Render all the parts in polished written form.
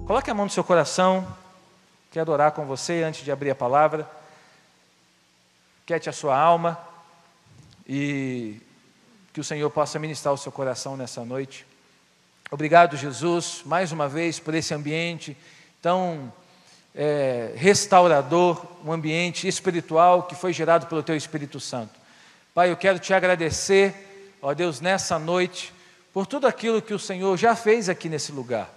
Coloque a mão no seu coração. Quero orar com você antes de abrir a palavra. Quiete a sua alma e que o Senhor possa ministrar o seu coração nessa noite. Obrigado, Jesus, mais uma vez por esse ambiente tão restaurador, um ambiente espiritual que foi gerado pelo Teu Espírito Santo. Pai, eu quero Te agradecer, ó Deus, nessa noite, por tudo aquilo que o Senhor já fez aqui nesse lugar.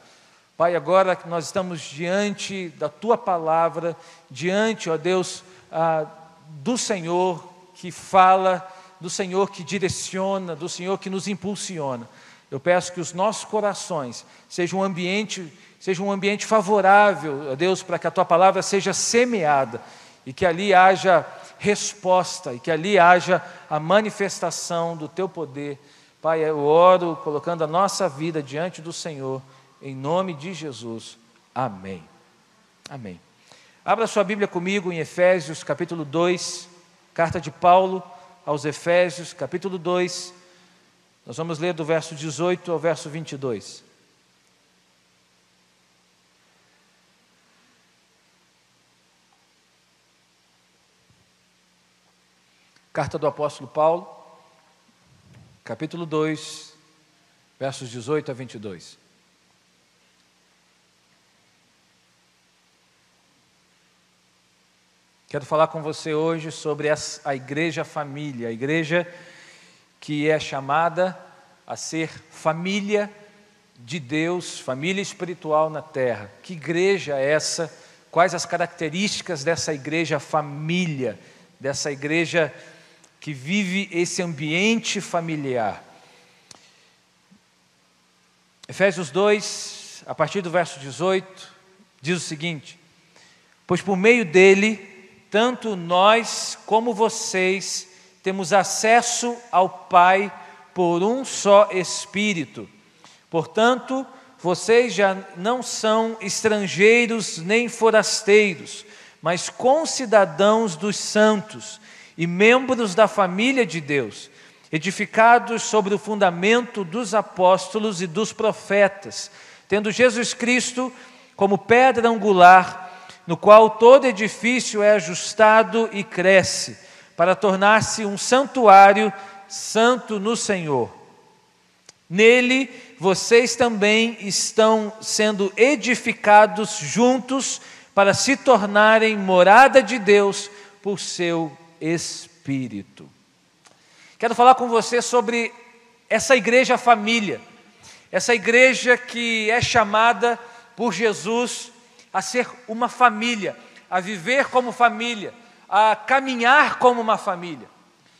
Pai, agora que nós estamos diante da Tua palavra, diante, ó Deus, do Senhor que fala, do Senhor que direciona, do Senhor que nos impulsiona. Eu peço que os nossos corações sejam um ambiente favorável, ó Deus, para que a Tua palavra seja semeada e que ali haja resposta e que ali haja a manifestação do Teu poder. Pai, eu oro colocando a nossa vida diante do Senhor, em nome de Jesus. Amém. Amém. Abra sua Bíblia comigo em Efésios, capítulo 2, carta de Paulo aos Efésios, capítulo 2. Nós vamos ler do verso 18 ao verso 22. Carta do apóstolo Paulo, capítulo 2, versos 18 a 22. Quero falar com você hoje sobre a igreja família, a igreja que é chamada a ser família de Deus, família espiritual na terra. Que igreja é essa? Quais as características dessa igreja família, dessa igreja que vive esse ambiente familiar? Efésios 2, a partir do verso 18, diz o seguinte: pois por meio dele, tanto nós como vocês temos acesso ao Pai por um só Espírito. Portanto, vocês já não são estrangeiros nem forasteiros, mas concidadãos dos santos e membros da família de Deus, edificados sobre o fundamento dos apóstolos e dos profetas, tendo Jesus Cristo como pedra angular, no qual todo edifício é ajustado e cresce, para tornar-se um santuário santo no Senhor. Nele, vocês também estão sendo edificados juntos para se tornarem morada de Deus por seu Espírito. Quero falar com você sobre essa igreja família, essa igreja que é chamada por Jesus a ser uma família, a viver como família, a caminhar como uma família.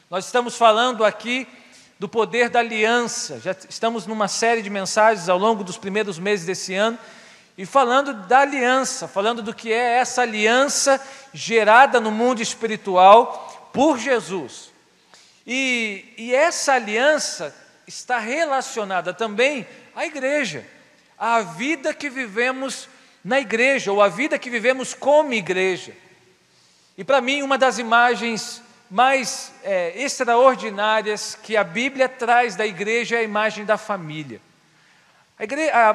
Nós estamos falando aqui do poder da aliança, já estamos numa série de mensagens ao longo dos primeiros meses desse ano, e falando da aliança, falando do que é essa aliança gerada no mundo espiritual por Jesus. E essa aliança está relacionada também à igreja, à vida que vivemos na igreja, ou a vida que vivemos como igreja. E para mim, uma das imagens mais extraordinárias que a Bíblia traz da igreja é a imagem da família.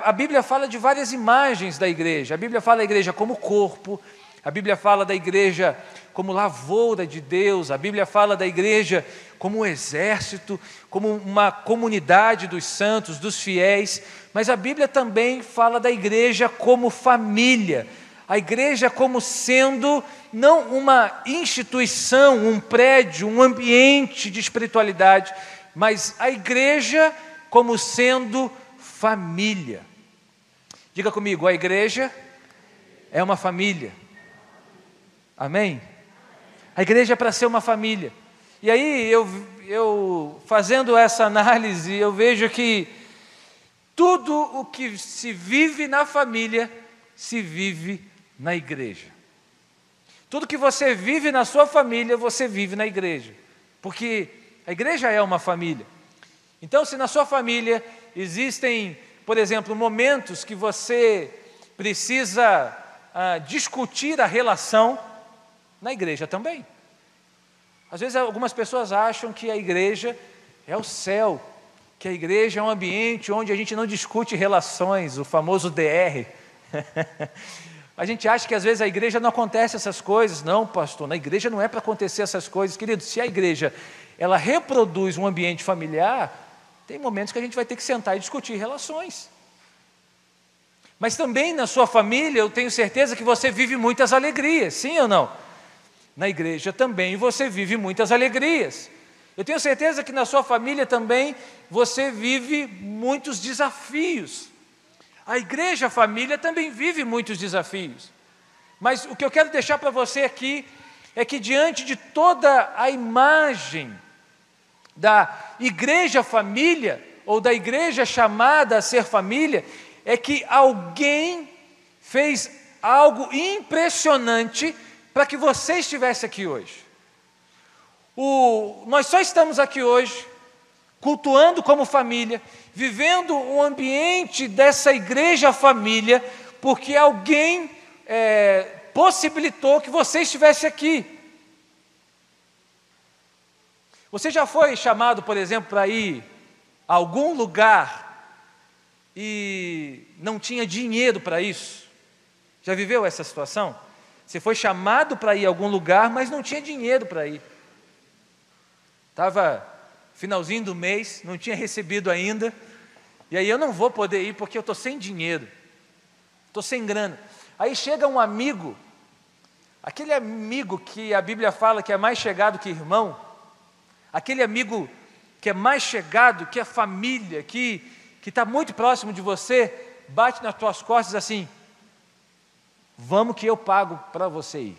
A Bíblia fala de várias imagens da igreja. A Bíblia fala da igreja como corpo, a Bíblia fala da igreja como lavoura de Deus, a Bíblia fala da igreja como um exército, como uma comunidade dos santos, dos fiéis, mas a Bíblia também fala da igreja como família, a igreja como sendo não uma instituição, um prédio, um ambiente de espiritualidade, mas a igreja como sendo família. Diga comigo, a igreja é uma família. Amém? A igreja é para ser uma família. E aí eu fazendo essa análise, eu vejo que tudo o que se vive na família, se vive na igreja. Tudo que você vive na sua família, você vive na igreja. Porque a igreja é uma família. Então, se na sua família existem, por exemplo, momentos que você precisa discutir a relação, na igreja também. Às vezes algumas pessoas acham que a igreja é o céu, que a igreja é um ambiente onde a gente não discute relações, o famoso DR. A gente acha que às vezes a igreja não acontece essas coisas. Não, pastor, na igreja não é para acontecer essas coisas. Querido, se a igreja ela reproduz um ambiente familiar, tem momentos que a gente vai ter que sentar e discutir relações. Mas também na sua família, eu tenho certeza que você vive muitas alegrias, sim ou não? Na igreja também você vive muitas alegrias. Eu tenho certeza que na sua família também você vive muitos desafios. A igreja, a família também vive muitos desafios. Mas o que eu quero deixar para você aqui é que diante de toda a imagem da igreja família, ou da igreja chamada a ser família, é que alguém fez algo impressionante para que você estivesse aqui hoje. Nós só estamos aqui hoje, cultuando como família, vivendo um ambiente dessa igreja família, porque alguém possibilitou que você estivesse aqui. Você já foi chamado, por exemplo, para ir a algum lugar e não tinha dinheiro para isso? Já viveu essa situação? Você foi chamado para ir a algum lugar, mas não tinha dinheiro para ir. Estava finalzinho do mês, não tinha recebido ainda, e aí eu não vou poder ir porque eu estou sem dinheiro, estou sem grana. Aí chega um amigo, aquele amigo que a Bíblia fala que é mais chegado que irmão, aquele amigo que é mais chegado, que é família, que está muito próximo de você, bate nas tuas costas assim: vamos que eu pago para você ir.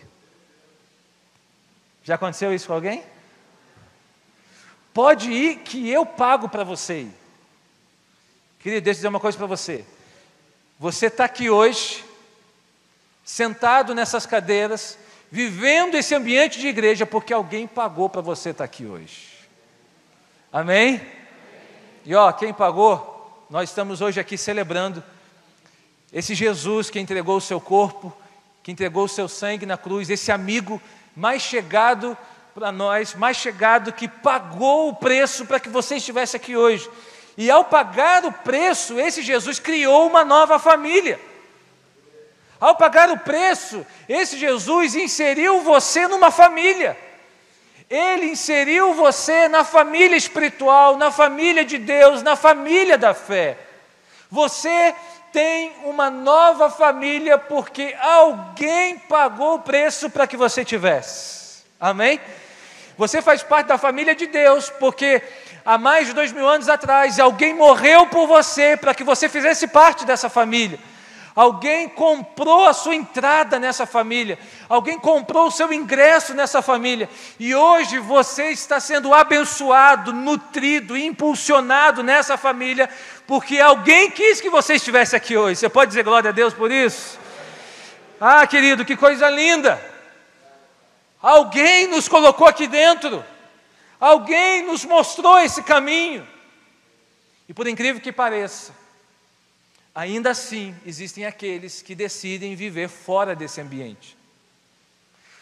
Já aconteceu isso com alguém? Pode ir que eu pago para você ir. Querido, deixa eu dizer uma coisa para você. Você está aqui hoje, sentado nessas cadeiras, vivendo esse ambiente de igreja, porque alguém pagou para você estar aqui hoje. Amém? E quem pagou, nós estamos hoje aqui celebrando esse Jesus que entregou o seu corpo, que entregou o seu sangue na cruz, esse amigo mais chegado para nós, mais chegado, que pagou o preço para que você estivesse aqui hoje. E ao pagar o preço, esse Jesus criou uma nova família. Ao pagar o preço, esse Jesus inseriu você numa família. Ele inseriu você na família espiritual, na família de Deus, na família da fé. Você tem uma nova família porque alguém pagou o preço para que você tivesse. Amém? Você faz parte da família de Deus porque há mais de 2000 anos atrás alguém morreu por você para que você fizesse parte dessa família. Alguém comprou a sua entrada nessa família, alguém comprou o seu ingresso nessa família, e hoje você está sendo abençoado, nutrido, impulsionado nessa família, porque alguém quis que você estivesse aqui hoje. Você pode dizer glória a Deus por isso? Ah, querido, que coisa linda! Alguém nos colocou aqui dentro, alguém nos mostrou esse caminho, e por incrível que pareça, ainda assim, existem aqueles que decidem viver fora desse ambiente.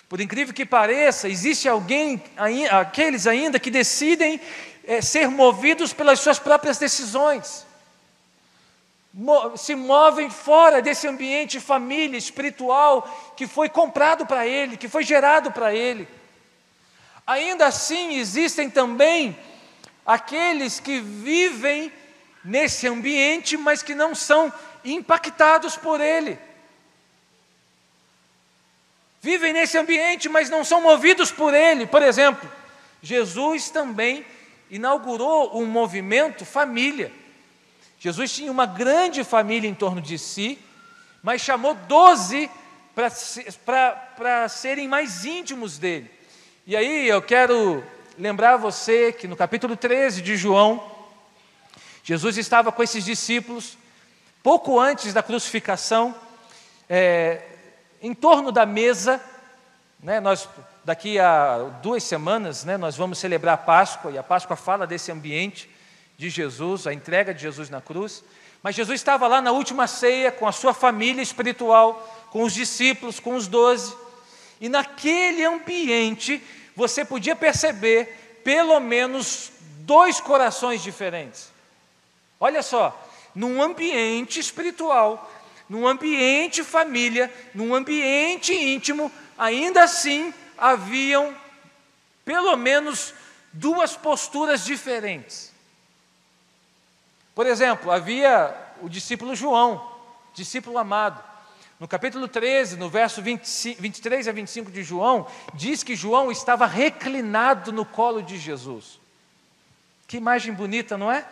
Por incrível que pareça, existe aqueles ainda que decidem ser movidos pelas suas próprias decisões. Se movem fora desse ambiente família, espiritual, que foi comprado para ele, que foi gerado para ele. Ainda assim, existem também aqueles que vivem nesse ambiente, mas que não são impactados por ele. Vivem nesse ambiente, mas não são movidos por ele. Por exemplo, Jesus também inaugurou um movimento família. Jesus tinha uma grande família em torno de si, mas chamou 12 para serem mais íntimos dele. E aí eu quero lembrar você que no capítulo 13 de João, Jesus estava com esses discípulos, pouco antes da crucificação, em torno da mesa, né, daqui a 2 semanas, né, nós vamos celebrar a Páscoa, e a Páscoa fala desse ambiente de Jesus, a entrega de Jesus na cruz, mas Jesus estava lá na última ceia, com a sua família espiritual, com os discípulos, com os 12, e naquele ambiente, você podia perceber, pelo menos 2 corações diferentes. Olha só, num ambiente espiritual, num ambiente família, num ambiente íntimo, ainda assim haviam pelo menos duas posturas diferentes. Por exemplo, havia o discípulo João, discípulo amado. No capítulo 13, no verso 23 a 25 de João, diz que João estava reclinado no colo de Jesus. Que imagem bonita, não é?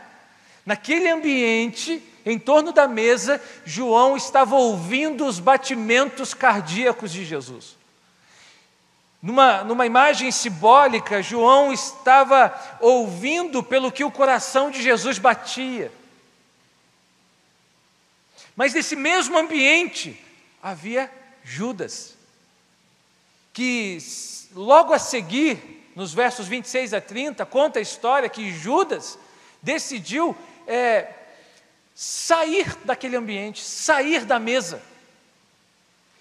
Naquele ambiente, em torno da mesa, João estava ouvindo os batimentos cardíacos de Jesus. Numa imagem simbólica, João estava ouvindo pelo que o coração de Jesus batia. Mas nesse mesmo ambiente havia Judas, que logo a seguir, nos versos 26 a 30, conta a história que Judas decidiu sair daquele ambiente, sair da mesa.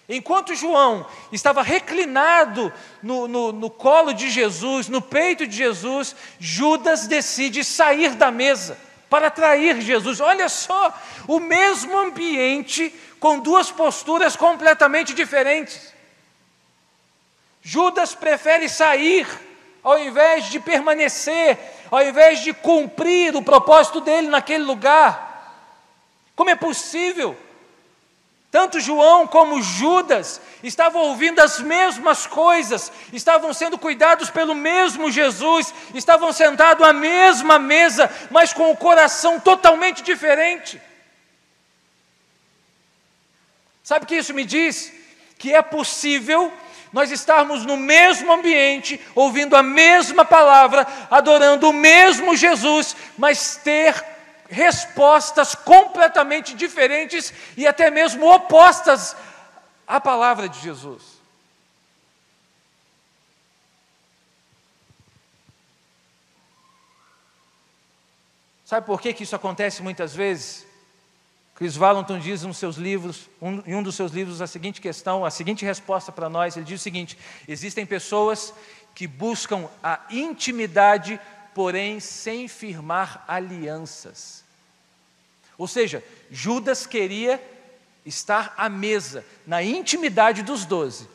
Enquanto João estava reclinado no colo de Jesus, no peito de Jesus, Judas decide sair da mesa para trair Jesus. Olha só, o mesmo ambiente com duas posturas completamente diferentes. Judas prefere sair ao invés de permanecer, ao invés de cumprir o propósito dele naquele lugar. Como é possível? Tanto João como Judas estavam ouvindo as mesmas coisas, estavam sendo cuidados pelo mesmo Jesus, estavam sentados à mesma mesa, mas com o coração totalmente diferente. Sabe o que isso me diz? Que é possível nós estarmos no mesmo ambiente, ouvindo a mesma palavra, adorando o mesmo Jesus, mas ter respostas completamente diferentes e até mesmo opostas à palavra de Jesus. Sabe por que isso acontece muitas vezes? Chris Vallotton diz em um dos seus livros a seguinte questão, a seguinte resposta para nós. Ele diz o seguinte: existem pessoas que buscam a intimidade, porém sem firmar alianças. Ou seja, Judas queria estar à mesa, na intimidade dos 12,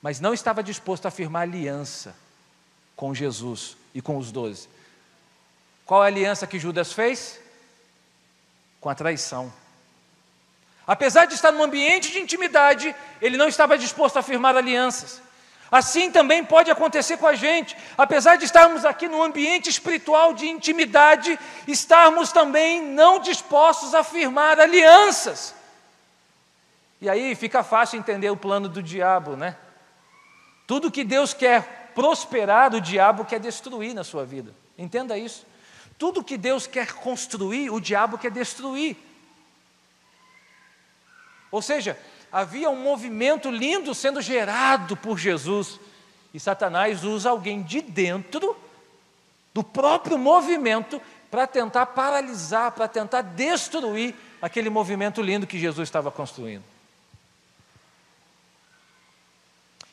mas não estava disposto a firmar aliança com Jesus e com os 12. Qual a aliança que Judas fez? Com a traição. Apesar de estar num ambiente de intimidade, ele não estava disposto a firmar alianças. Assim também pode acontecer com a gente. Apesar de estarmos aqui num ambiente espiritual de intimidade, estarmos também não dispostos a firmar alianças. E aí fica fácil entender o plano do diabo, né? Tudo que Deus quer prosperar, o diabo quer destruir na sua vida. Entenda isso. Tudo que Deus quer construir, o diabo quer destruir. Ou seja, havia um movimento lindo sendo gerado por Jesus, e Satanás usa alguém de dentro do próprio movimento para tentar paralisar, para tentar destruir aquele movimento lindo que Jesus estava construindo.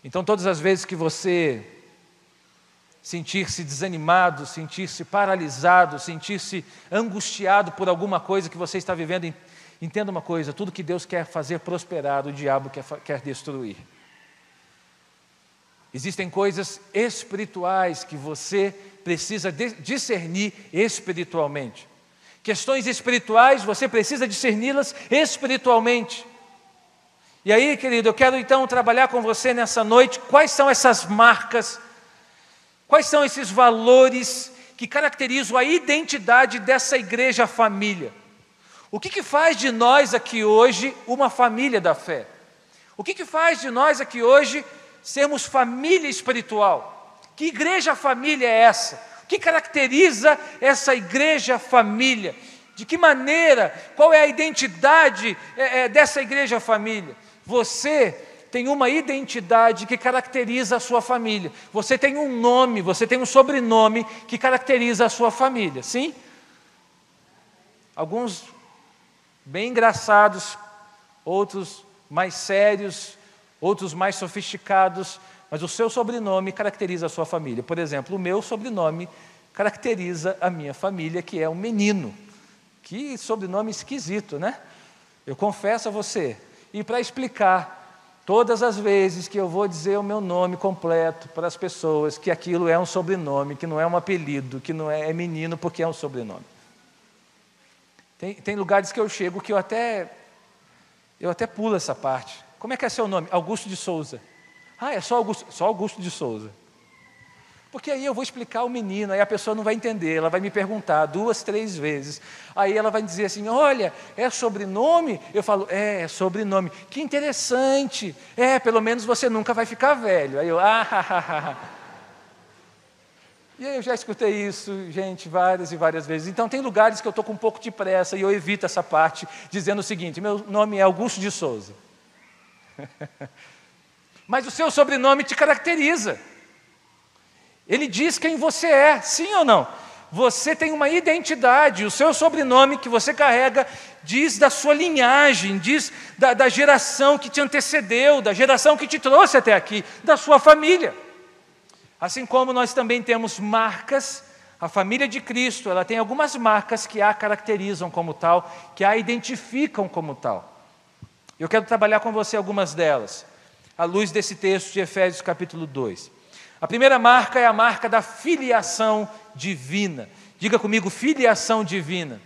Então, todas as vezes que você sentir-se desanimado, sentir-se paralisado, sentir-se angustiado por alguma coisa que você está vivendo, entenda uma coisa: tudo que Deus quer fazer prosperar, o diabo quer destruir. Existem coisas espirituais que você precisa discernir espiritualmente. Questões espirituais, você precisa discerni-las espiritualmente. E aí, querido, eu quero então trabalhar com você nessa noite. Quais são essas marcas, quais são esses valores que caracterizam a identidade dessa igreja família? O que faz de nós aqui hoje uma família da fé? O que faz de nós aqui hoje sermos família espiritual? Que igreja família é essa? O que caracteriza essa igreja família? De que maneira, qual é a identidade dessa igreja família? Você tem uma identidade que caracteriza a sua família. Você tem um nome, você tem um sobrenome que caracteriza a sua família, sim? Alguns bem engraçados, outros mais sérios, outros mais sofisticados, mas o seu sobrenome caracteriza a sua família. Por exemplo, o meu sobrenome caracteriza a minha família, que é um menino. Que sobrenome esquisito, né? Eu confesso a você, e para explicar todas as vezes que eu vou dizer o meu nome completo para as pessoas, que aquilo é um sobrenome, que não é um apelido, que não é menino porque é um sobrenome. Tem lugares que eu chego que eu até pulo essa parte. Como é que é seu nome? Augusto de Souza. Ah, é só Augusto de Souza. Porque aí eu vou explicar o menino, aí a pessoa não vai entender, ela vai me perguntar 2, 3 vezes. Aí ela vai dizer assim, olha, é sobrenome? Eu falo, é sobrenome. Que interessante. Pelo menos você nunca vai ficar velho. Aí eu, E aí eu já escutei isso, gente, várias e várias vezes. Então tem lugares que eu estou com um pouco de pressa e eu evito essa parte, dizendo o seguinte, meu nome é Augusto de Souza. Mas o seu sobrenome te caracteriza. Ele diz quem você é, sim ou não? Você tem uma identidade, o seu sobrenome que você carrega diz da sua linhagem, diz da geração que te antecedeu, da geração que te trouxe até aqui, da sua família. Assim como nós também temos marcas, a família de Cristo, ela tem algumas marcas que a caracterizam como tal, que a identificam como tal. Eu quero trabalhar com você algumas delas, à luz desse texto de Efésios capítulo 2. A primeira marca é a marca da filiação divina. Diga comigo, filiação divina.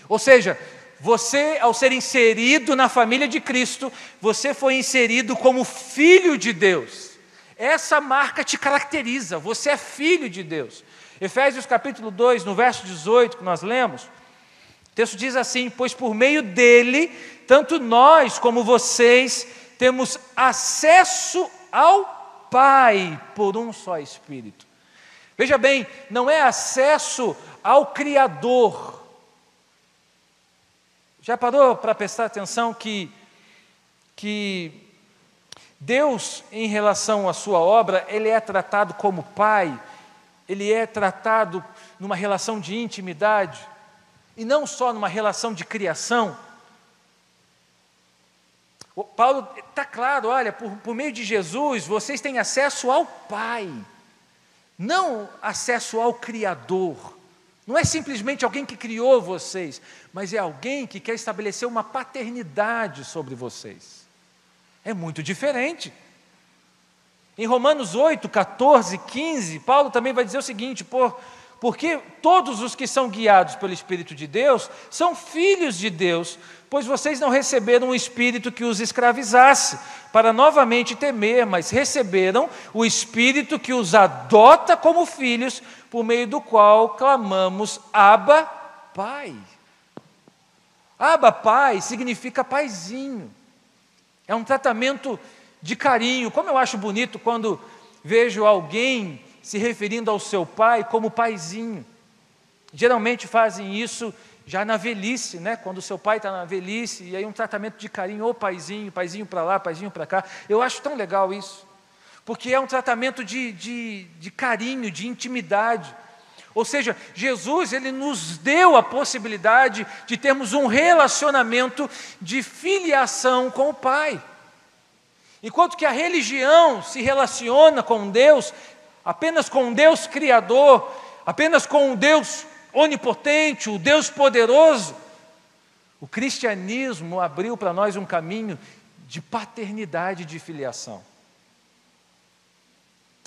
Ou seja, você, ao ser inserido na família de Cristo, você foi inserido como filho de Deus. Essa marca te caracteriza, você é filho de Deus. Efésios capítulo 2, no verso 18, que nós lemos, o texto diz assim, pois por meio dele, tanto nós como vocês, temos acesso ao Pai por um só Espírito. Veja bem, não é acesso ao Criador. Já parou para prestar atenção que Deus, em relação à sua obra, Ele é tratado como Pai, Ele é tratado numa relação de intimidade, e não só numa relação de criação. O Paulo está claro, olha, por meio de Jesus, vocês têm acesso ao Pai, não acesso ao Criador. Não é simplesmente alguém que criou vocês, mas é alguém que quer estabelecer uma paternidade sobre vocês. É muito diferente. Em Romanos 8, 14, 15, Paulo também vai dizer o seguinte, porque todos os que são guiados pelo Espírito de Deus são filhos de Deus, pois vocês não receberam um espírito que os escravizasse, para novamente temer, mas receberam o Espírito que os adota como filhos, por meio do qual clamamos, Abba, Pai. Abba, Pai, significa paizinho. É um tratamento de carinho. Como eu acho bonito quando vejo alguém se referindo ao seu pai como paizinho. Geralmente fazem isso já na velhice, né? Quando o seu pai está na velhice, e aí um tratamento de carinho, ô paizinho para lá, paizinho para cá. Eu acho tão legal isso, porque é um tratamento de carinho, de intimidade. Ou seja, Jesus, Ele nos deu a possibilidade de termos um relacionamento de filiação com o Pai. Enquanto que a religião se relaciona com Deus, apenas com um Deus Criador, apenas com um Deus onipotente, o Deus poderoso, o cristianismo abriu para nós um caminho de paternidade e de filiação.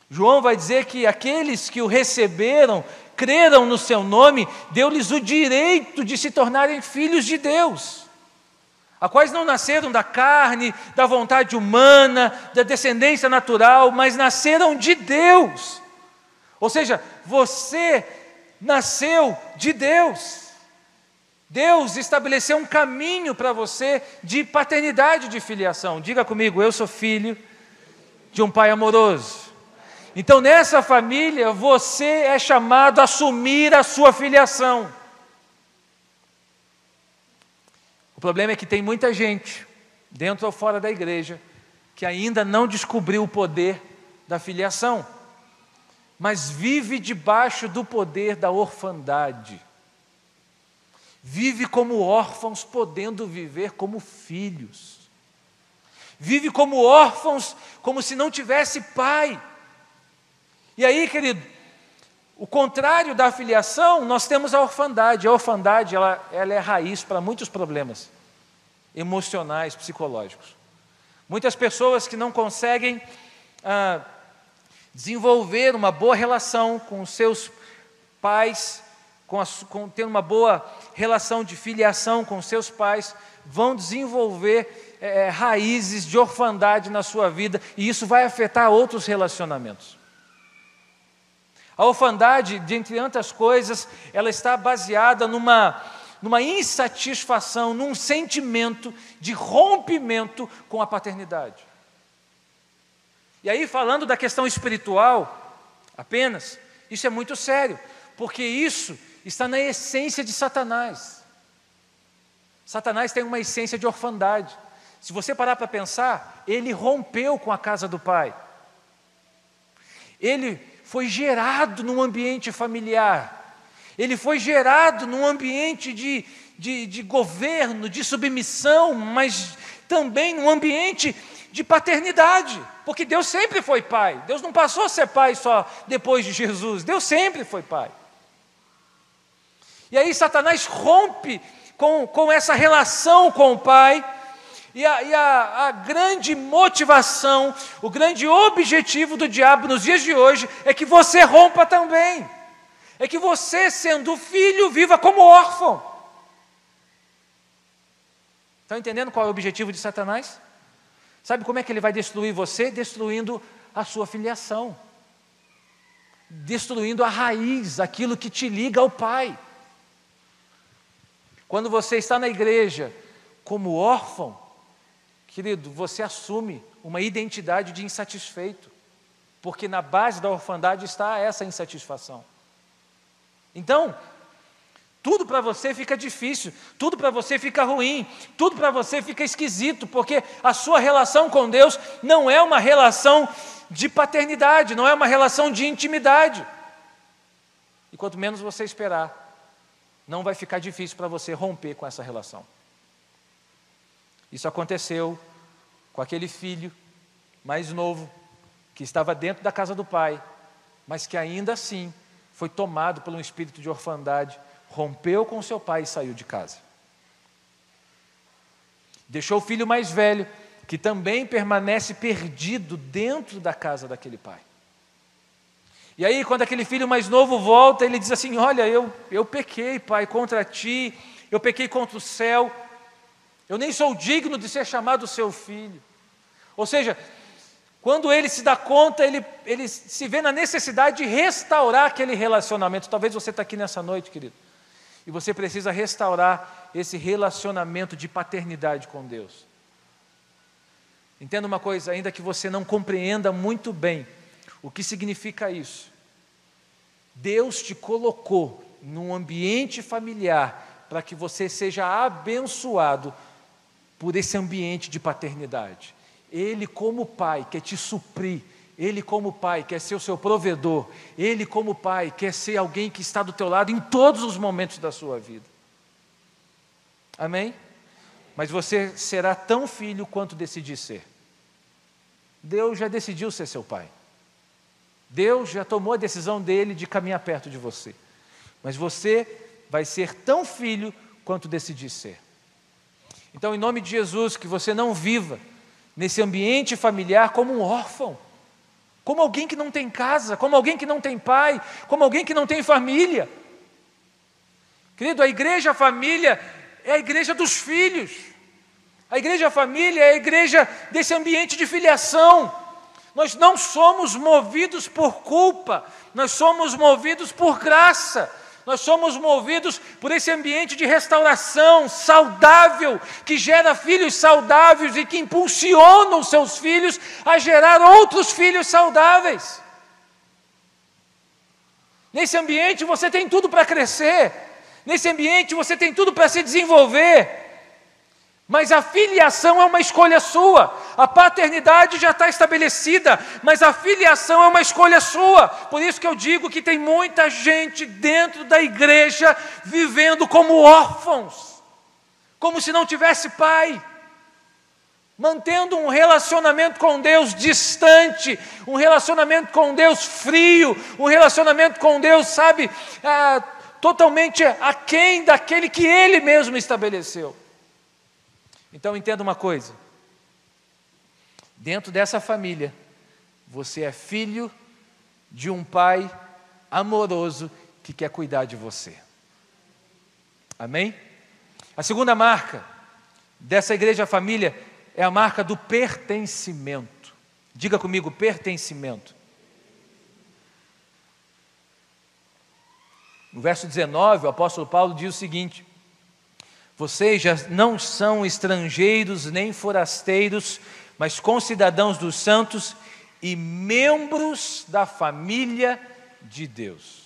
João vai dizer que aqueles que o receberam, creram no seu nome, deu-lhes o direito de se tornarem filhos de Deus, a quais não nasceram da carne, da vontade humana, da descendência natural, mas nasceram de Deus. Ou seja, você nasceu de Deus. Deus estabeleceu um caminho para você de paternidade, de filiação. Diga comigo, eu sou filho de um pai amoroso. Então, nessa família, você é chamado a assumir a sua filiação. O problema é que tem muita gente, dentro ou fora da igreja, que ainda não descobriu o poder da filiação, mas vive debaixo do poder da orfandade. Vive como órfãos, podendo viver como filhos. Vive como órfãos, como se não tivesse pai. E aí, querido, o contrário da filiação, nós temos a orfandade. A orfandade, ela é raiz para muitos problemas. emocionais, psicológicos. Muitas pessoas que não conseguem desenvolver uma boa relação com os seus pais, ter uma boa relação de filiação com os seus pais, vão desenvolver raízes de orfandade na sua vida, e isso vai afetar outros relacionamentos. A orfandade, dentre tantas coisas, ela está baseada numa insatisfação, num sentimento de rompimento com a paternidade. E aí, falando da questão espiritual apenas, isso é muito sério, porque isso está na essência de Satanás. Satanás tem uma essência de orfandade. Se você parar para pensar, ele rompeu com a casa do pai. Ele foi gerado num ambiente familiar. Ele foi gerado num ambiente de governo, de submissão, mas também num ambiente de paternidade. Porque Deus sempre foi pai. Deus não passou a ser pai só depois de Jesus. Deus sempre foi pai. E aí Satanás rompe com essa relação com o pai, e a grande motivação, o grande objetivo do diabo nos dias de hoje é que você rompa também. É que você, sendo filho, viva como órfão. Estão entendendo qual é o objetivo de Satanás? Sabe como é que ele vai destruir você? Destruindo a sua filiação. Destruindo a raiz, aquilo que te liga ao pai. Quando você está na igreja como órfão, querido, você assume uma identidade de insatisfeito, porque na base da orfandade está essa insatisfação. Então, tudo para você fica difícil, tudo para você fica ruim, tudo para você fica esquisito, porque a sua relação com Deus não é uma relação de paternidade, não é uma relação de intimidade. E quanto menos você esperar, não vai ficar difícil para você romper com essa relação. Isso aconteceu com aquele filho mais novo, que estava dentro da casa do pai, mas que ainda assim foi tomado por um espírito de orfandade, rompeu com seu pai e saiu de casa. Deixou o filho mais velho, que também permanece perdido dentro da casa daquele pai. E aí, quando aquele filho mais novo volta, ele diz assim: olha, eu pequei, pai, contra ti, eu pequei contra o céu, eu nem sou digno de ser chamado seu filho. Ou seja, quando ele se dá conta, ele se vê na necessidade de restaurar aquele relacionamento. Talvez você está aqui nessa noite, querido, e você precisa restaurar esse relacionamento de paternidade com Deus. Entenda uma coisa, ainda que você não compreenda muito bem o que significa isso, Deus te colocou num ambiente familiar para que você seja abençoado por esse ambiente de paternidade. Ele, como pai, quer te suprir. Ele, como pai, quer ser o seu provedor. Ele, como pai, quer ser alguém que está do teu lado em todos os momentos da sua vida. Amém? Mas você será tão filho quanto decidir ser. Deus já decidiu ser seu pai. Deus já tomou a decisão dele de caminhar perto de você. Mas você vai ser tão filho quanto decidir ser. Então, em nome de Jesus, que você não viva nesse ambiente familiar como um órfão, como alguém que não tem casa, como alguém que não tem pai, como alguém que não tem família. Querido, a igreja família é a igreja dos filhos. A igreja família é a igreja desse ambiente de filiação. Nós não somos movidos por culpa, nós somos movidos por graça. Nós somos movidos por esse ambiente de restauração saudável, que gera filhos saudáveis e que impulsiona os seus filhos a gerar outros filhos saudáveis. Nesse ambiente você tem tudo para crescer, nesse ambiente você tem tudo para se desenvolver, mas a filiação é uma escolha sua. A paternidade já está estabelecida, mas a filiação é uma escolha sua. Por isso que eu digo que tem muita gente dentro da igreja vivendo como órfãos, como se não tivesse pai, mantendo um relacionamento com Deus distante, um relacionamento com Deus frio, um relacionamento com Deus, sabe, totalmente aquém daquele que Ele mesmo estabeleceu. Então entenda uma coisa, dentro dessa família, você é filho de um pai amoroso que quer cuidar de você. Amém? A segunda marca dessa igreja família é a marca do pertencimento. Diga comigo, pertencimento. No verso 19, o apóstolo Paulo diz o seguinte: vocês já não são estrangeiros nem forasteiros, mas concidadãos dos santos e membros da família de Deus.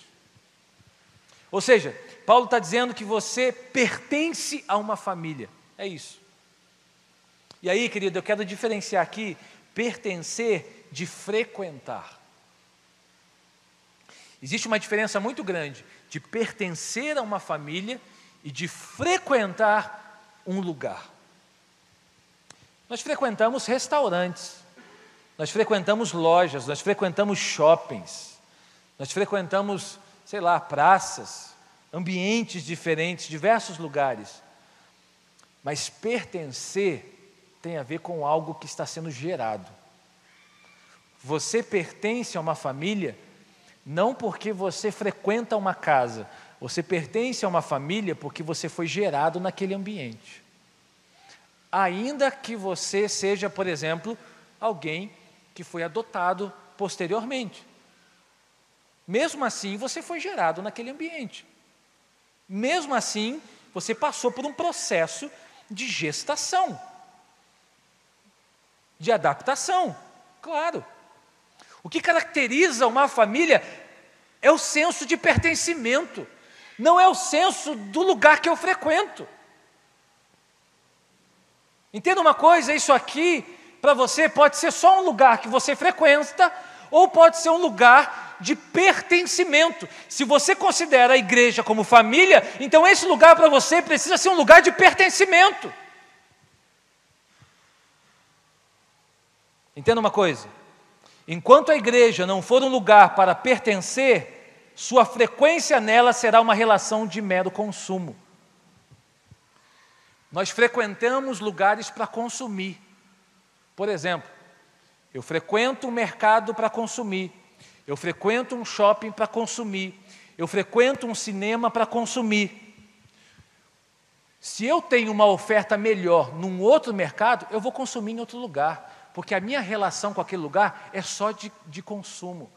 Ou seja, Paulo está dizendo que você pertence a uma família, é isso. E aí, querido, eu quero diferenciar aqui pertencer de frequentar. Existe uma diferença muito grande de pertencer a uma família e de frequentar um lugar. Nós frequentamos restaurantes, nós frequentamos lojas, nós frequentamos shoppings, nós frequentamos, sei lá, praças, ambientes diferentes, diversos lugares. Mas pertencer tem a ver com algo que está sendo gerado. Você pertence a uma família não porque você frequenta uma casa, você pertence a uma família porque você foi gerado naquele ambiente. Ainda que você seja, por exemplo, alguém que foi adotado posteriormente. Mesmo assim, você foi gerado naquele ambiente. Mesmo assim, você passou por um processo de gestação, de adaptação, claro. O que caracteriza uma família é o senso de pertencimento, não é o senso do lugar que eu frequento. Entenda uma coisa, isso aqui, para você, pode ser só um lugar que você frequenta, ou pode ser um lugar de pertencimento. Se você considera a igreja como família, então esse lugar para você precisa ser um lugar de pertencimento. Entenda uma coisa, enquanto a igreja não for um lugar para pertencer, sua frequência nela será uma relação de mero consumo. Nós frequentamos lugares para consumir. Por exemplo, eu frequento um mercado para consumir, eu frequento um shopping para consumir, eu frequento um cinema para consumir. Se eu tenho uma oferta melhor num outro mercado, eu vou consumir em outro lugar, porque a minha relação com aquele lugar é só de consumo.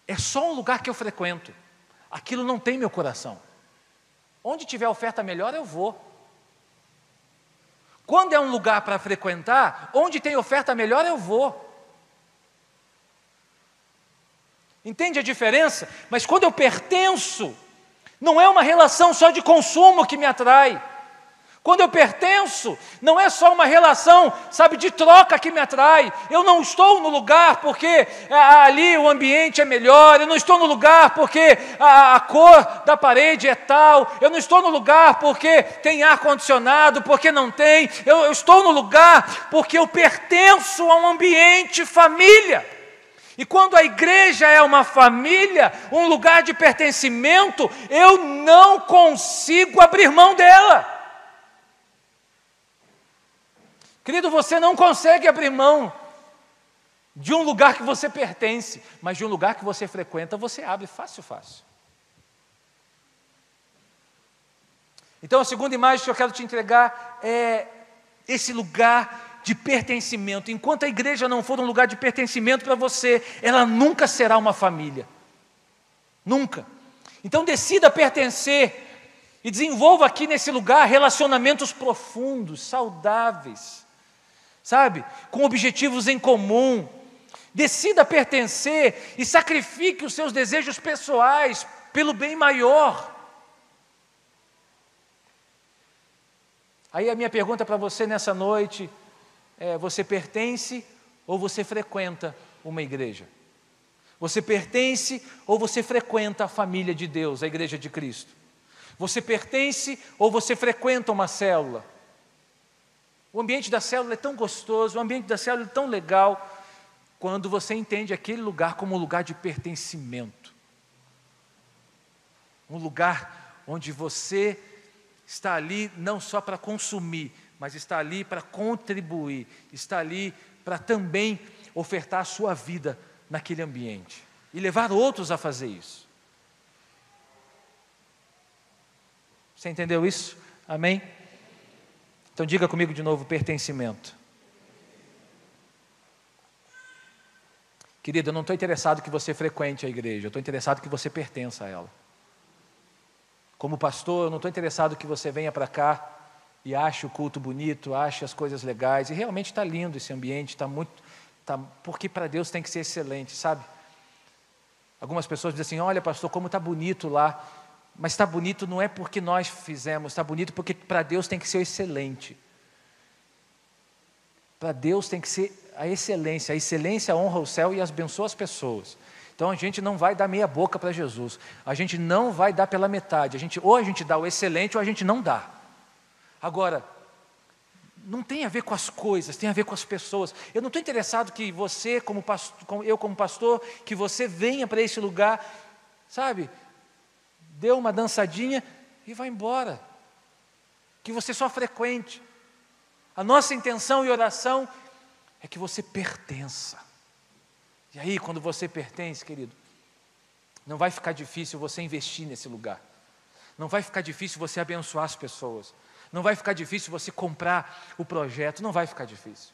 É só um lugar que eu frequento. Aquilo não tem meu coração. Onde tiver oferta melhor, eu vou. Quando é um lugar para frequentar, onde tem oferta melhor, eu vou. Entende a diferença? Mas quando eu pertenço, não é uma relação só de consumo que me atrai. Quando eu pertenço, não é só uma relação, sabe, de troca que me atrai. Eu não estou no lugar porque ali o ambiente é melhor. Eu não estou no lugar porque a cor da parede é tal. Eu não estou no lugar porque tem ar-condicionado, porque não tem. Eu estou no lugar porque eu pertenço a um ambiente família. E quando a igreja é uma família, um lugar de pertencimento, eu não consigo abrir mão dela. Querido, você não consegue abrir mão de um lugar que você pertence, mas de um lugar que você frequenta, você abre fácil, fácil. Então, a segunda imagem que eu quero te entregar é esse lugar de pertencimento. Enquanto a igreja não for um lugar de pertencimento para você, ela nunca será uma família. Nunca. Então, decida pertencer e desenvolva aqui nesse lugar relacionamentos profundos, saudáveis. Sabe, com objetivos em comum. Decida pertencer e sacrifique os seus desejos pessoais pelo bem maior. Aí a minha pergunta para você nessa noite é: você pertence ou você frequenta uma igreja? Você pertence ou você frequenta a família de Deus, a igreja de Cristo? Você pertence ou você frequenta uma célula? O ambiente da célula é tão gostoso, o ambiente da célula é tão legal, quando você entende aquele lugar como um lugar de pertencimento. Um lugar onde você está ali não só para consumir, mas está ali para contribuir, está ali para também ofertar a sua vida naquele ambiente e levar outros a fazer isso. Você entendeu isso? Amém? Então diga comigo de novo: pertencimento. Querido, eu não estou interessado que você frequente a igreja, eu estou interessado que você pertença a ela. Como pastor, eu não estou interessado que você venha para cá e ache o culto bonito, ache as coisas legais, e realmente está lindo esse ambiente, porque para Deus tem que ser excelente, sabe? Algumas pessoas dizem assim: olha, pastor, como está bonito lá. Mas está bonito não é porque nós fizemos, está bonito porque para Deus tem que ser excelente. Para Deus tem que ser a excelência honra o céu e abençoa as pessoas. Então a gente não vai dar meia boca para Jesus, a gente não vai dar pela metade, ou a gente dá o excelente ou a gente não dá. Agora, não tem a ver com as coisas, tem a ver com as pessoas. Eu não estou interessado que você, eu como pastor, que você venha para esse lugar, sabe, dê uma dançadinha e vá embora. Que você só frequente. A nossa intenção e oração é que você pertença. E aí, quando você pertence, querido, não vai ficar difícil você investir nesse lugar. Não vai ficar difícil você abençoar as pessoas. Não vai ficar difícil você comprar o projeto. Não vai ficar difícil.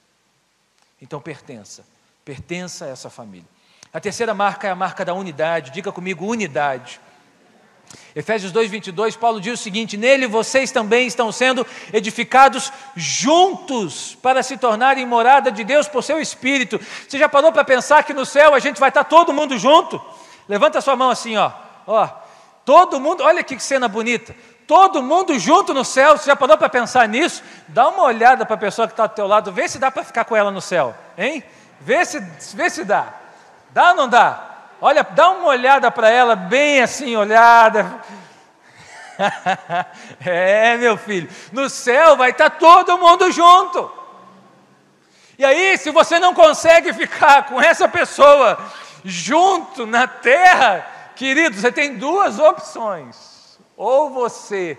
Então pertença. Pertença a essa família. A terceira marca é a marca da unidade. Diga comigo: unidade. Efésios 2:22, Paulo diz o seguinte: nele vocês também estão sendo edificados juntos para se tornarem morada de Deus por seu Espírito. Você já parou para pensar que no céu a gente vai estar todo mundo junto? Levanta a sua mão assim, ó, todo mundo, olha que cena bonita, todo mundo junto no céu. Você já parou para pensar nisso? Dá uma olhada para a pessoa que está do teu lado, vê se dá para ficar com ela no céu, hein? Vê se dá. Dá ou não dá? Olha, dá uma olhada para ela, bem assim, olhada. Meu filho, no céu vai estar todo mundo junto. E aí, se você não consegue ficar com essa pessoa junto na terra, querido, você tem duas opções. Ou você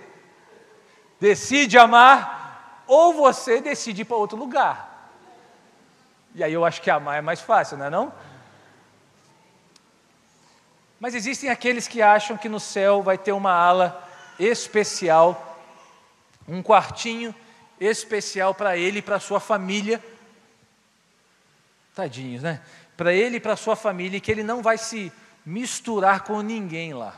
decide amar, ou você decide ir para outro lugar. E aí eu acho que amar é mais fácil, não é não? Mas existem aqueles que acham que no céu vai ter uma ala especial, um quartinho especial para ele e para a sua família. Tadinhos, né? Para ele e para a sua família, e que ele não vai se misturar com ninguém lá.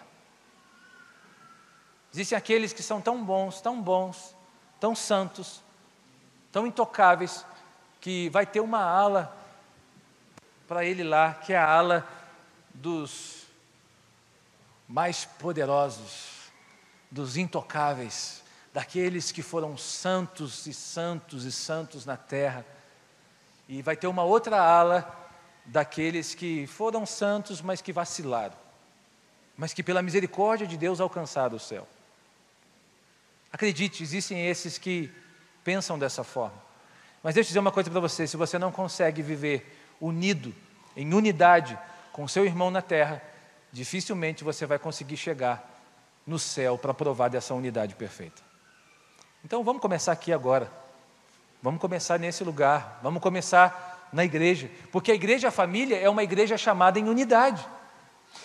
Existem aqueles que são tão bons, tão santos, tão intocáveis, que vai ter uma ala para ele lá, que é a ala dos mais poderosos, dos intocáveis, daqueles que foram santos e santos e santos na terra. E vai ter uma outra ala daqueles que foram santos, mas que vacilaram, mas que pela misericórdia de Deus alcançaram o céu. Acredite, existem esses que pensam dessa forma. Mas deixa eu dizer uma coisa para você: se você não consegue viver unido, em unidade com seu irmão na terra, dificilmente você vai conseguir chegar no céu para provar dessa unidade perfeita. Então vamos começar aqui agora. Vamos começar nesse lugar. Vamos começar na igreja. Porque a igreja, a família, é uma igreja chamada em unidade.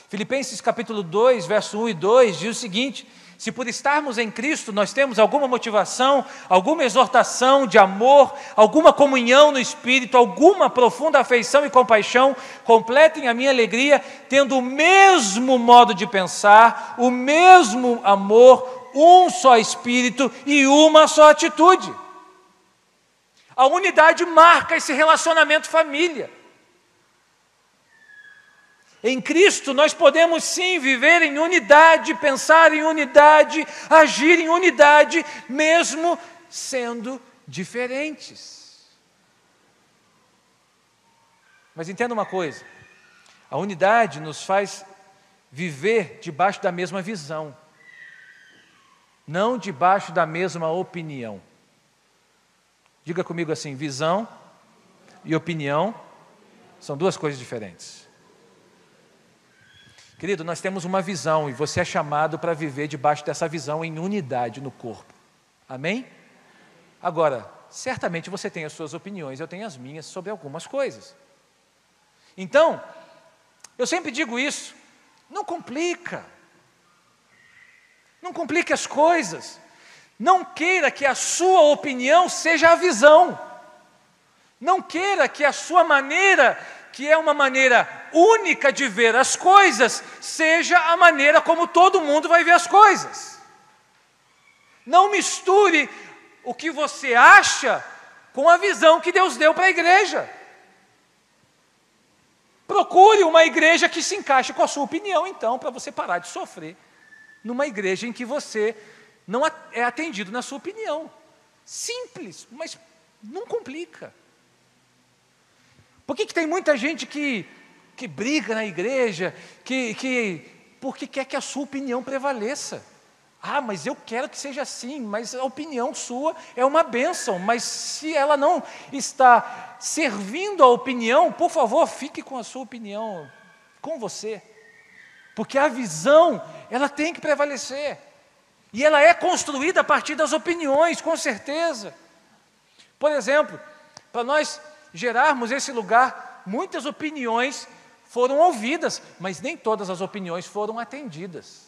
Filipenses capítulo 2, verso 1 e 2 diz o seguinte: se por estarmos em Cristo nós temos alguma motivação, alguma exortação de amor, alguma comunhão no Espírito, alguma profunda afeição e compaixão, completem a minha alegria, tendo o mesmo modo de pensar, o mesmo amor, um só Espírito e uma só atitude. A unidade marca esse relacionamento família. Em Cristo nós podemos sim viver em unidade, pensar em unidade, agir em unidade, mesmo sendo diferentes. Mas entenda uma coisa: a unidade nos faz viver debaixo da mesma visão, não debaixo da mesma opinião. Diga comigo assim: visão e opinião são duas coisas diferentes. Querido, nós temos uma visão e você é chamado para viver debaixo dessa visão em unidade no corpo. Amém? Agora, certamente você tem as suas opiniões, eu tenho as minhas sobre algumas coisas. Então, eu sempre digo isso, não complica. Não complique as coisas. Não queira que a sua opinião seja a visão. Não queira que a sua maneira, que é uma maneira única de ver as coisas, seja a maneira como todo mundo vai ver as coisas. Não misture o que você acha com a visão que Deus deu para a igreja. Procure uma igreja que se encaixe com a sua opinião, então, para você parar de sofrer numa igreja em que você não é atendido na sua opinião. Simples, mas não complica. Por que tem muita gente que briga na igreja, porque quer que a sua opinião prevaleça? Ah, mas eu quero que seja assim, mas a opinião sua é uma bênção, mas se ela não está servindo a opinião, por favor, fique com a sua opinião, com você. Porque a visão, ela tem que prevalecer. E ela é construída a partir das opiniões, com certeza. Por exemplo, para nós gerarmos esse lugar, muitas opiniões foram ouvidas, mas nem todas as opiniões foram atendidas.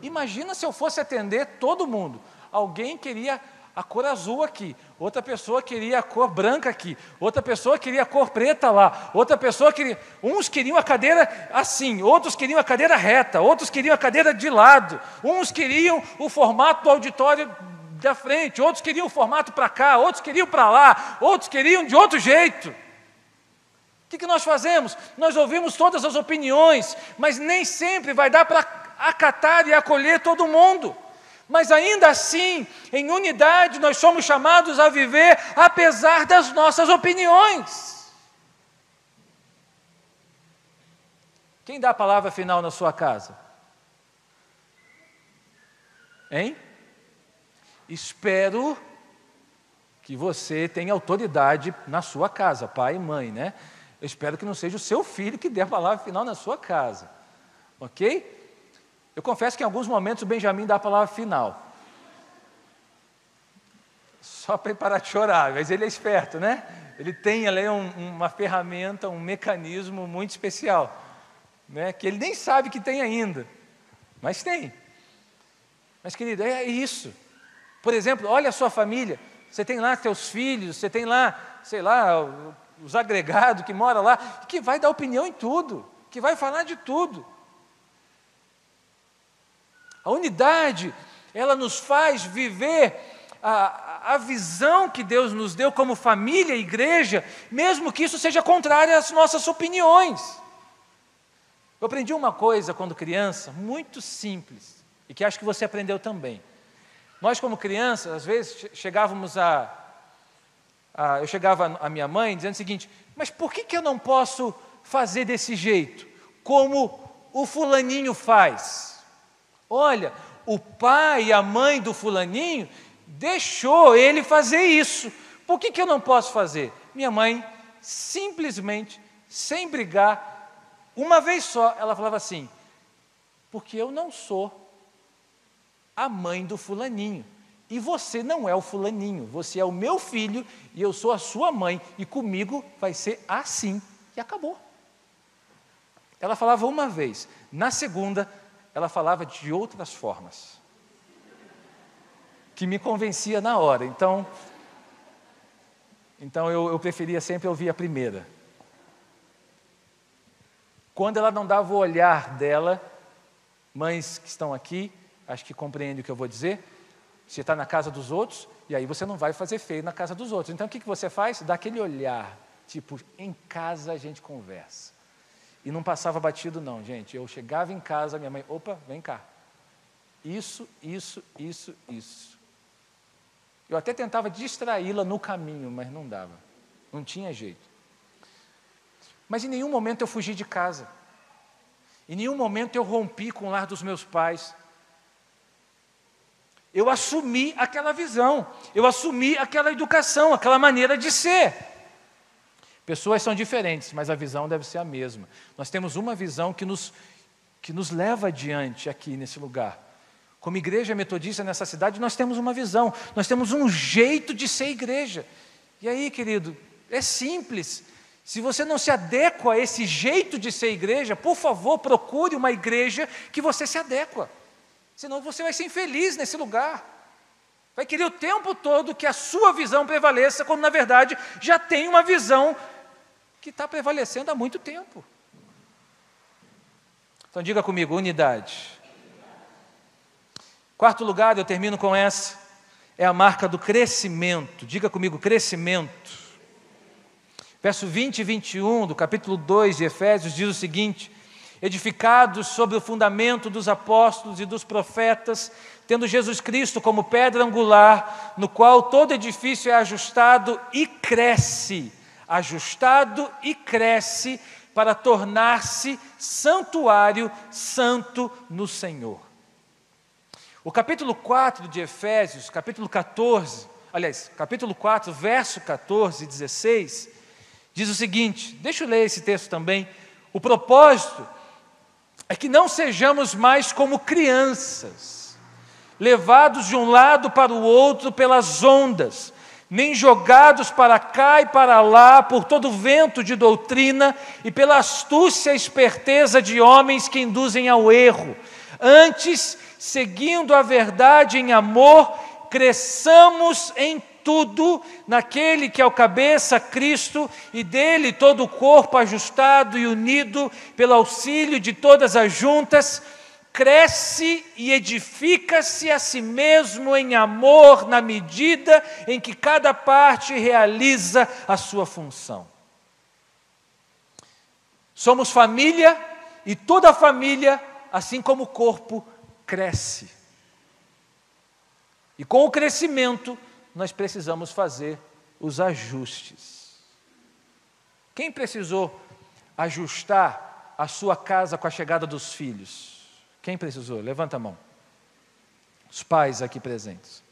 Imagina se eu fosse atender todo mundo. Alguém queria a cor azul aqui, outra pessoa queria a cor branca aqui, outra pessoa queria a cor preta lá, outra pessoa queria... Uns queriam a cadeira assim, outros queriam a cadeira reta, outros queriam a cadeira de lado, uns queriam o formato do auditório da frente, outros queriam o formato para cá, outros queriam para lá, outros queriam de outro jeito. O que nós fazemos? Nós ouvimos todas as opiniões, mas nem sempre vai dar para acatar e acolher todo mundo. Mas ainda assim, em unidade, nós somos chamados a viver apesar das nossas opiniões. Quem dá a palavra final na sua casa? Hein? Espero que você tenha autoridade na sua casa, pai e mãe, né? Eu espero que não seja o seu filho que dê a palavra final na sua casa, ok? Eu confesso que em alguns momentos o Benjamin dá a palavra final. Só para parar de chorar, mas ele é esperto, né? Ele tem ali uma ferramenta, um mecanismo muito especial, né? Que ele nem sabe que tem ainda, mas tem. Mas, querido, é isso. Por exemplo, olha a sua família, você tem lá teus filhos, você tem lá, sei lá, os agregados que moram lá, que vai dar opinião em tudo, que vai falar de tudo. A unidade, ela nos faz viver a visão que Deus nos deu como família e igreja, mesmo que isso seja contrário às nossas opiniões. Eu aprendi uma coisa quando criança, muito simples, e que acho que você aprendeu também. Nós, como crianças, às vezes chegávamos eu chegava à minha mãe dizendo o seguinte: mas por que eu não posso fazer desse jeito, como o fulaninho faz? Olha, o pai e a mãe do fulaninho deixou ele fazer isso. Por que eu não posso fazer? Minha mãe, simplesmente, sem brigar, uma vez só, ela falava assim: porque eu não sou a mãe do fulaninho. E você não é o fulaninho, você é o meu filho e eu sou a sua mãe. E comigo vai ser assim. E acabou. Ela falava uma vez. Na segunda, ela falava de outras formas, que me convencia na hora. Então eu preferia sempre ouvir a primeira. Quando ela não dava o olhar dela, mães que estão aqui, acho que compreendem o que eu vou dizer, você está na casa dos outros, e aí você não vai fazer feio na casa dos outros. Então o que você faz? Dá aquele olhar, tipo, em casa a gente conversa. E não passava batido não, gente. Eu chegava em casa, minha mãe, opa, vem cá. Isso. Eu até tentava distraí-la no caminho, mas não dava. Não tinha jeito. Mas em nenhum momento eu fugi de casa. Em nenhum momento eu rompi com o lar dos meus pais. Eu assumi aquela visão. Eu assumi aquela educação, aquela maneira de ser. Pessoas são diferentes, mas a visão deve ser a mesma. Nós temos uma visão que nos leva adiante aqui nesse lugar. Como igreja metodista nessa cidade, nós temos uma visão, nós temos um jeito de ser igreja. E aí, querido, é simples. Se você não se adequa a esse jeito de ser igreja, por favor, procure uma igreja que você se adequa. Senão você vai ser infeliz nesse lugar. Vai querer o tempo todo que a sua visão prevaleça, quando na verdade já tem uma visão que está prevalecendo há muito tempo. Então diga comigo, unidade. Quarto lugar, eu termino com essa, é a marca do crescimento. Diga comigo, crescimento. Verso 20 e 21 do capítulo 2 de Efésios diz o seguinte: edificados sobre o fundamento dos apóstolos e dos profetas, tendo Jesus Cristo como pedra angular, no qual todo edifício é ajustado e cresce, para tornar-se santuário santo no Senhor. O capítulo 4 de Efésios, capítulo 4, verso 14 e 16, diz o seguinte, deixa eu ler esse texto também. O propósito é que não sejamos mais como crianças, levados de um lado para o outro pelas ondas, nem jogados para cá e para lá por todo vento de doutrina e pela astúcia e esperteza de homens que induzem ao erro. Antes, seguindo a verdade em amor, cresçamos em tudo naquele que é o cabeça, Cristo, e dele todo o corpo ajustado e unido pelo auxílio de todas as juntas, cresce e edifica-se a si mesmo em amor, na medida em que cada parte realiza a sua função. Somos família e toda a família, assim como o corpo, cresce. E com o crescimento, nós precisamos fazer os ajustes. Quem precisou ajustar a sua casa com a chegada dos filhos? Quem precisou? Levanta a mão. Os pais aqui presentes.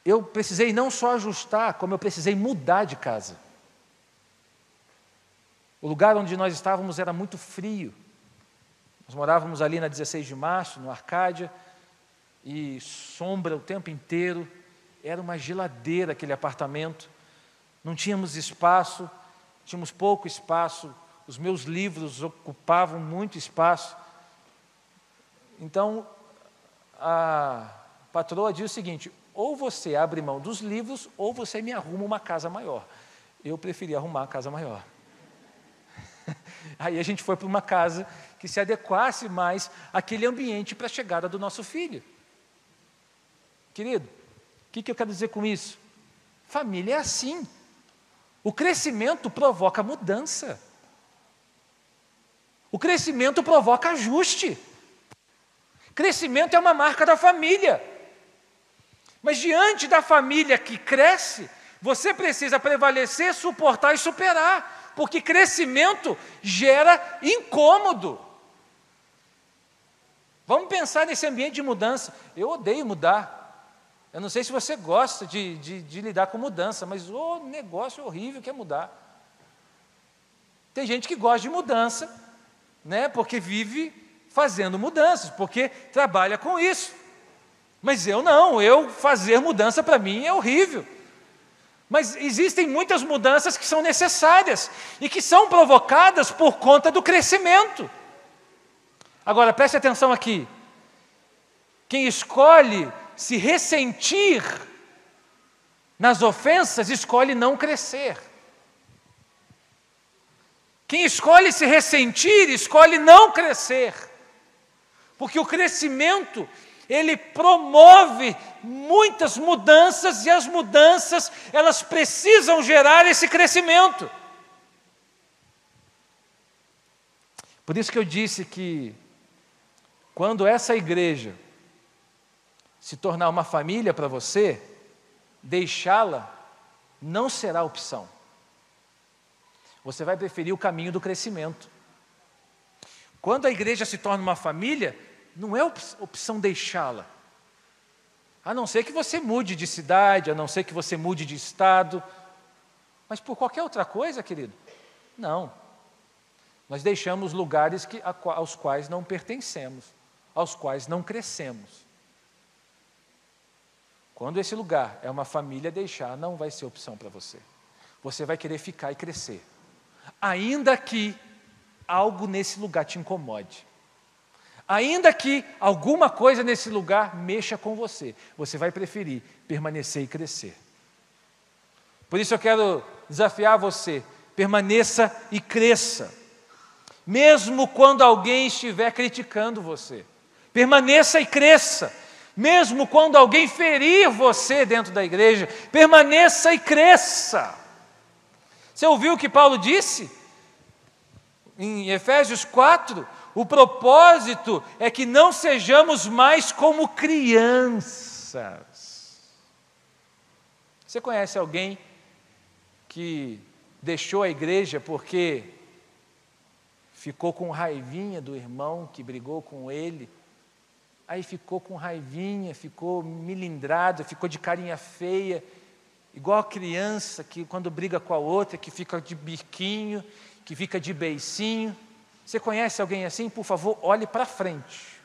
Eu precisei não só ajustar, como eu precisei mudar de casa. O lugar onde nós estávamos era muito frio. Nós morávamos ali na 16 de março, no Arcádia, e sombra o tempo inteiro. Era uma geladeira aquele apartamento. Não tínhamos espaço, tínhamos pouco espaço. Os meus livros ocupavam muito espaço. Então, a patroa diz o seguinte: ou você abre mão dos livros, ou você me arruma uma casa maior. Eu preferi arrumar a casa maior. Aí a gente foi para uma casa que se adequasse mais àquele ambiente para a chegada do nosso filho. Querido, o que eu quero dizer com isso? Família é assim. O crescimento provoca mudança. O crescimento provoca ajuste. Crescimento é uma marca da família. Mas diante da família que cresce, você precisa prevalecer, suportar e superar. Porque crescimento gera incômodo. Vamos pensar nesse ambiente de mudança. Eu odeio mudar. Eu não sei se você gosta de lidar com mudança, mas o negócio horrível que é mudar. Tem gente que gosta de mudança, né, porque vive fazendo mudanças, porque trabalha com isso. Mas eu não, fazer mudança para mim é horrível. Mas existem muitas mudanças que são necessárias e que são provocadas por conta do crescimento. Agora, preste atenção aqui. Quem escolhe se ressentir nas ofensas, escolhe não crescer. Quem escolhe se ressentir, escolhe não crescer. Porque o crescimento, ele promove muitas mudanças, e as mudanças, elas precisam gerar esse crescimento. Por isso que eu disse que, quando essa igreja se tornar uma família para você, deixá-la não será opção. Você vai preferir o caminho do crescimento. Quando a igreja se torna uma família, não é opção deixá-la. A não ser que você mude de cidade, a não ser que você mude de estado. Mas por qualquer outra coisa, querido, não. Nós deixamos lugares aos quais não pertencemos. aos quais não crescemos. Quando esse lugar é uma família, deixar não vai ser opção para você. Você vai querer ficar e crescer, ainda que algo nesse lugar te incomode. Ainda que alguma coisa nesse lugar mexa com você, você vai preferir permanecer e crescer. Por isso eu quero desafiar você, permaneça e cresça. Mesmo quando alguém estiver criticando você, permaneça e cresça. Mesmo quando alguém ferir você dentro da igreja, permaneça e cresça. Você ouviu o que Paulo disse? Em Efésios 4, o propósito é que não sejamos mais como crianças. Você conhece alguém que deixou a igreja porque ficou com raivinha do irmão que brigou com ele? Aí ficou com raivinha, ficou milindrado, ficou de carinha feia, igual a criança que quando briga com a outra, que fica de biquinho, que fica de beicinho. Você conhece alguém assim? Por favor, olhe para frente.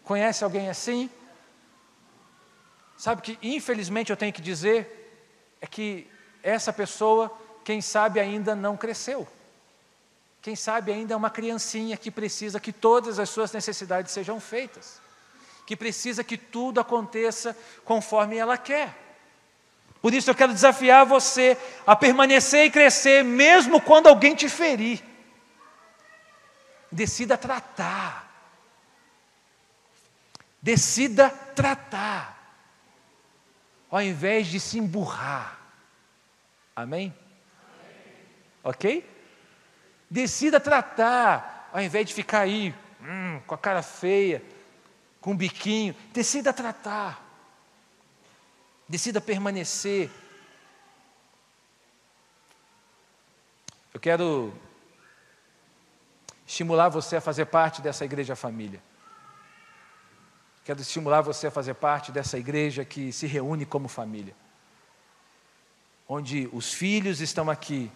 Conhece alguém assim? Sabe que, infelizmente, eu tenho que dizer, é que essa pessoa, quem sabe, ainda não cresceu. Quem sabe ainda é uma criancinha que precisa que todas as suas necessidades sejam feitas. Que precisa que tudo aconteça conforme ela quer. Por isso eu quero desafiar você a permanecer e crescer, mesmo quando alguém te ferir. Decida tratar. Decida tratar, ao invés de se emburrar. Amém? Ok? Decida tratar, ao invés de ficar aí, com a cara feia, com o biquinho. Decida tratar. Decida permanecer. Eu quero estimular você a fazer parte dessa igreja família. Quero estimular você a fazer parte dessa igreja que se reúne como família. Onde os filhos estão aqui,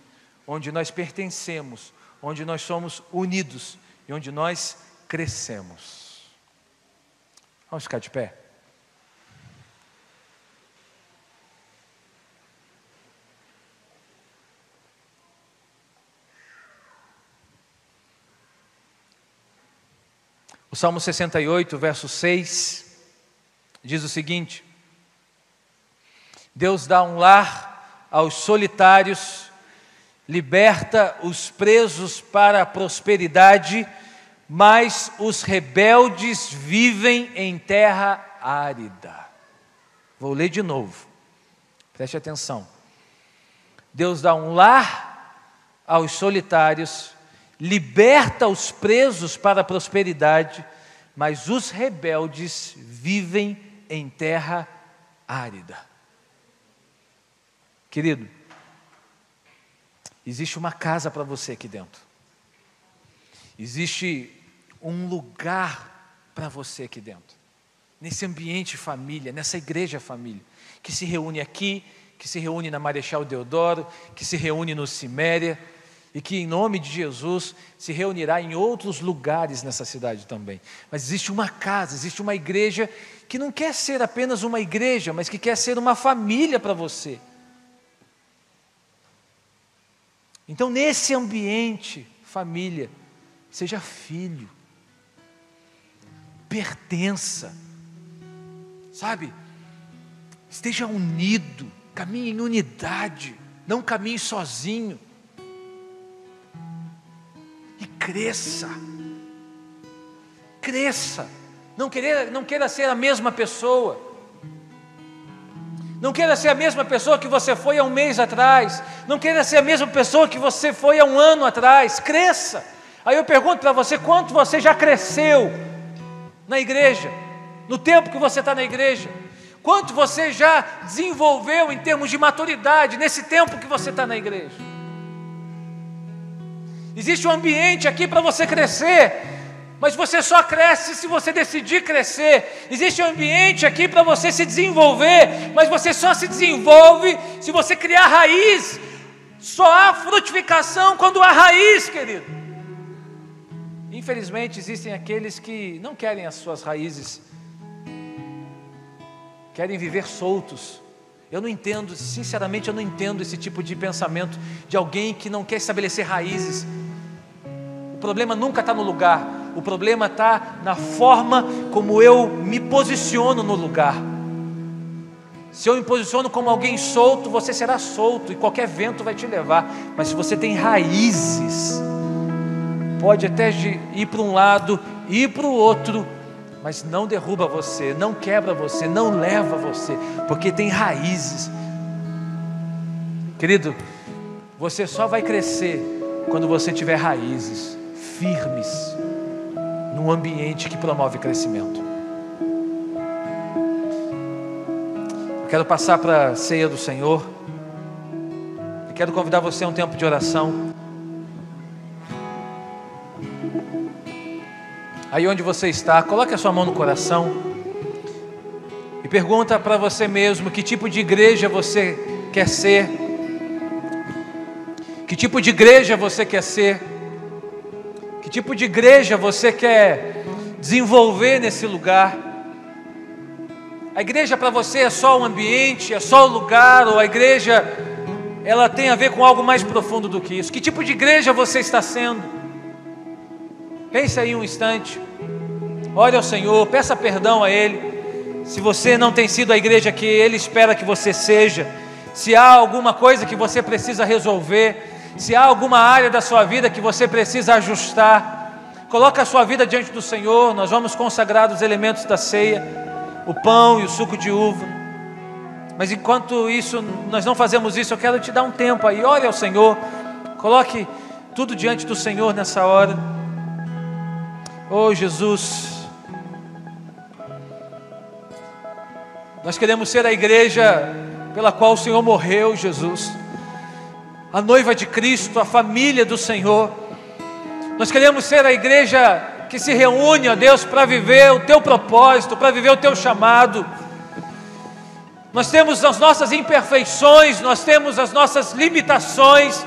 onde nós pertencemos, onde nós somos unidos e onde nós crescemos. Vamos ficar de pé? O Salmo 68, verso 6, diz o seguinte: Deus dá um lar aos solitários, liberta os presos para a prosperidade, mas os rebeldes vivem em terra árida. Vou ler de novo, preste atenção. Deus dá um lar aos solitários, liberta os presos para a prosperidade, mas os rebeldes vivem em terra árida. Querido, existe uma casa para você aqui dentro. Existe um lugar para você aqui dentro. Nesse ambiente família, nessa igreja família, que se reúne aqui, que se reúne na Marechal Deodoro, que se reúne no Ciméria, e que em nome de Jesus se reunirá em outros lugares nessa cidade também. Mas existe uma casa, existe uma igreja que não quer ser apenas uma igreja, mas que quer ser uma família para você. Então, nesse ambiente, família, seja filho, pertença, sabe? Esteja unido, caminhe em unidade, não caminhe sozinho. E cresça, cresça, não queira ser a mesma pessoa, não queira ser a mesma pessoa que você foi há um mês atrás, não queira ser a mesma pessoa que você foi há um ano atrás, cresça. Aí eu pergunto para você, quanto você já cresceu na igreja, no tempo que você está na igreja? Quanto você já desenvolveu em termos de maturidade nesse tempo que você está na igreja? Existe um ambiente aqui para você crescer, mas você só cresce se você decidir crescer. Existe um ambiente aqui para você se desenvolver, mas você só se desenvolve se você criar raiz. Só há frutificação quando há raiz, querido. Infelizmente, existem aqueles que não querem as suas raízes, querem viver soltos. Eu não entendo, sinceramente eu não entendo esse tipo de pensamento de alguém que não quer estabelecer raízes. O problema nunca está no lugar, o problema está na forma como eu me posiciono no lugar. Se eu me posiciono como alguém solto, você será solto e qualquer vento vai te levar. Mas se você tem raízes, pode até ir para um lado, ir para o outro, mas não derruba você, não quebra você, não leva você, porque tem raízes. Querido, você só vai crescer quando você tiver raízes firmes num ambiente que promove crescimento. Eu quero passar para a ceia do Senhor. Eu quero convidar você a um tempo de oração. Aí onde você está, coloque a sua mão no coração e pergunta para você mesmo que tipo de igreja você quer ser. Que tipo de igreja você quer ser? Que tipo de igreja você quer desenvolver nesse lugar? A igreja para você é só um ambiente, é só um lugar, ou a igreja ela tem a ver com algo mais profundo do que isso? Que tipo de igreja você está sendo? Pense aí um instante, ore ao Senhor, peça perdão a Ele, se você não tem sido a igreja que Ele espera que você seja, se há alguma coisa que você precisa resolver, se há alguma área da sua vida que você precisa ajustar, coloque a sua vida diante do Senhor. Nós vamos consagrar os elementos da ceia, o pão e o suco de uva, mas enquanto isso, nós não fazemos isso, eu quero te dar um tempo aí, ore ao Senhor, coloque tudo diante do Senhor nessa hora. Oh Jesus, nós queremos ser a igreja pela qual o Senhor morreu, Jesus, a noiva de Cristo, a família do Senhor. Nós queremos ser a igreja que se reúne, ó Deus, para viver o Teu propósito, para viver o Teu chamado. Nós temos as nossas imperfeições, nós temos as nossas limitações,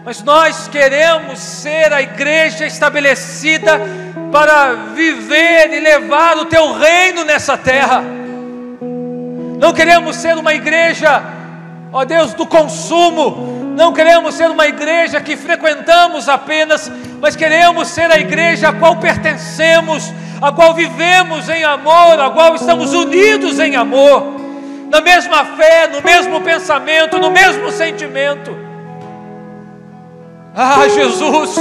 mas nós queremos ser a igreja estabelecida para viver e levar o Teu reino nessa terra. Não queremos ser uma igreja, ó Deus, do consumo. Não queremos ser uma igreja que frequentamos apenas, mas queremos ser a igreja a qual pertencemos, a qual vivemos em amor, a qual estamos unidos em amor, na mesma fé, no mesmo pensamento, no mesmo sentimento. Ah, Jesus,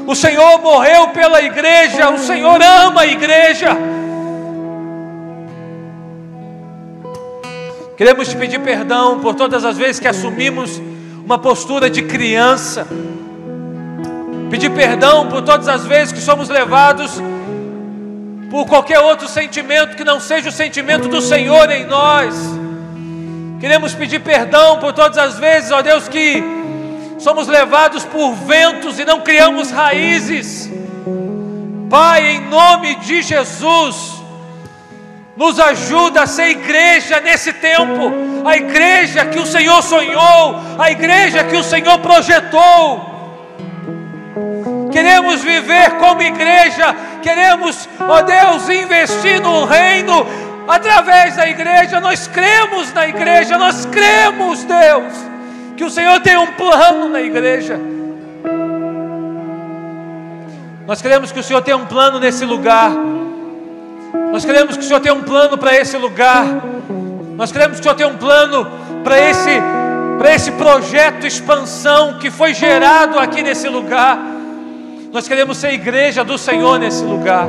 o Senhor morreu pela igreja, o Senhor ama a igreja. Queremos te pedir perdão por todas as vezes que assumimos uma postura de criança. Pedir perdão por todas as vezes que somos levados por qualquer outro sentimento que não seja o sentimento do Senhor em nós. Queremos pedir perdão por todas as vezes, ó Deus, que somos levados por ventos e não criamos raízes. Pai, em nome de Jesus, nos ajuda a ser igreja nesse tempo, a igreja que o Senhor sonhou, a igreja que o Senhor projetou. Queremos viver como igreja, queremos, ó Deus, investir no reino através da igreja. Nós cremos na igreja, nós cremos, Deus, que o Senhor tem um plano na igreja. Nós queremos que o Senhor tenha um plano nesse lugar. Nós queremos que o Senhor tenha um plano para esse lugar. Nós queremos que o Senhor tenha um plano para esse projeto expansão que foi gerado aqui nesse lugar. Nós queremos ser igreja do Senhor nesse lugar.